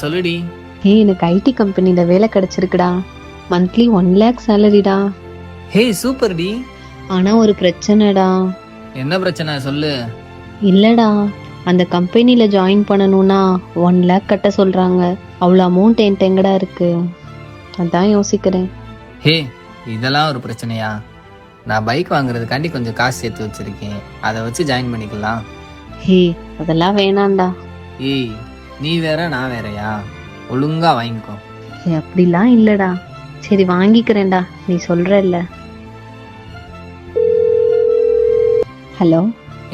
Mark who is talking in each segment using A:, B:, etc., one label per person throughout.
A: சொல்லுடி.
B: எனக்கு ஐடி கம்பெனில வேலை கிடைச்சிருக்குடா. மந்த்லி 1 lakh சேலரிடா.
A: சூப்பர் டி.
B: ஆனா ஒரு பிரச்சனைடா.
A: என்ன பிரச்சனை சொல்லு.
B: இல்லடா, அந்த கம்பெனில ஜாயின் பண்ணணும்னா 1 lakh கட்ட சொல்றாங்க. அவ்வளோ அமௌண்ட் என்கிட்ட எங்கடா இருக்கு? அதான் யோசிக்கிறேன்.
A: இதெல்லாம் ஒரு பிரச்சனையா? நான் பைக் வாங்குறதுக்காண்டி கொஞ்சம் காசு சேர்த்து வச்சிருக்கேன், அதை வச்சு ஜாயின் பண்ணிக்கலாம்.
B: அதெல்லாம் வேணாம்டா.
A: நீ வேற நான் வேறயா? ஒழுங்கா வாங்கிக்கோ.
B: அப்படிலாம் இல்லடா. சரி வாங்கிக்கிறேன்டா, நீ சொல்றல்ல. ஹலோ,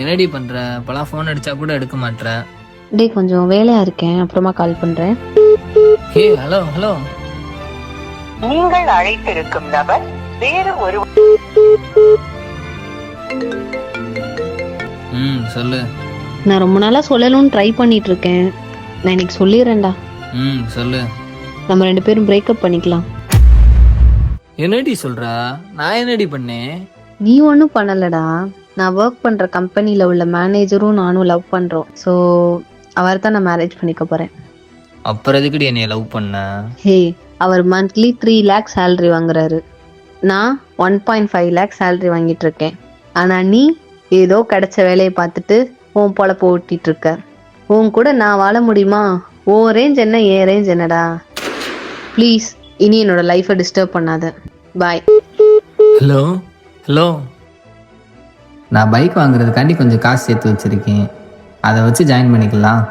A: என்னடி பண்ற? இப்பெல்லாம் ஃபோன் அடிச்சா கூட எடுக்க மாட்ற.
B: டேய் கொஞ்சம் வேலையா இருக்கேன், அப்புறமா கால் பண்றேன்.
A: Hello hello.
C: நீங்கள் அழைத்திருக்கும் நபர் வேறு ஒரு.
A: சொல்லு.
B: நான் ரொம்ப நாளா சொல்லணும்னு ட்ரை பண்ணிட்டு இருக்கேன். நான் இன்னைக்கு சொல்லிடுறேன்டா.
A: சொல்லு.
B: நம்ம 2 பேரும் பிரேக்கப் பண்ணிக்கலாம்.
A: என்னடி சொல்ற? நான் என்னடி பண்ணேன்?
B: நீ ஒன்றும் பண்ணலடா. நான் ஒர்க் பண்ற கம்பெனில உள்ள மேனேஜரும் நானும் லவ் பண்றோம். ஸோ அவர் தான் நான் மேரேஜ் பண்ணிக்க போறேன்.
A: அப்புறம் எதுக்குடி என்னைய லவ் பண்ண?
B: அவர் மந்த்லி 3 lakh சேலரி வாங்குறாரு. நான் 1.5 lakh சேலரி வாங்கிட்டு இருக்கேன். ஆனா நீ ஏதோ கிடைச்ச வேலையை பார்த்துட்டு உன் பொழப்ப ஓட்டிட்டு இருக்க. உன் கூட நான் வாழ முடியுமா? ஓ ரேஞ்ச் என்ன, ஏன் ரேஞ்ச் என்னடா? ப்ளீஸ் இனி என்னோட லைஃபை டிஸ்டர்ப் பண்ணாத. பாய்.
A: Hello hello. நான் பைக் வாங்குறதுக்காண்டி கொஞ்சம் காசு சேர்த்து வச்சிருக்கேன், அதை வச்சு ஜாயின் பண்ணிக்கலாம்.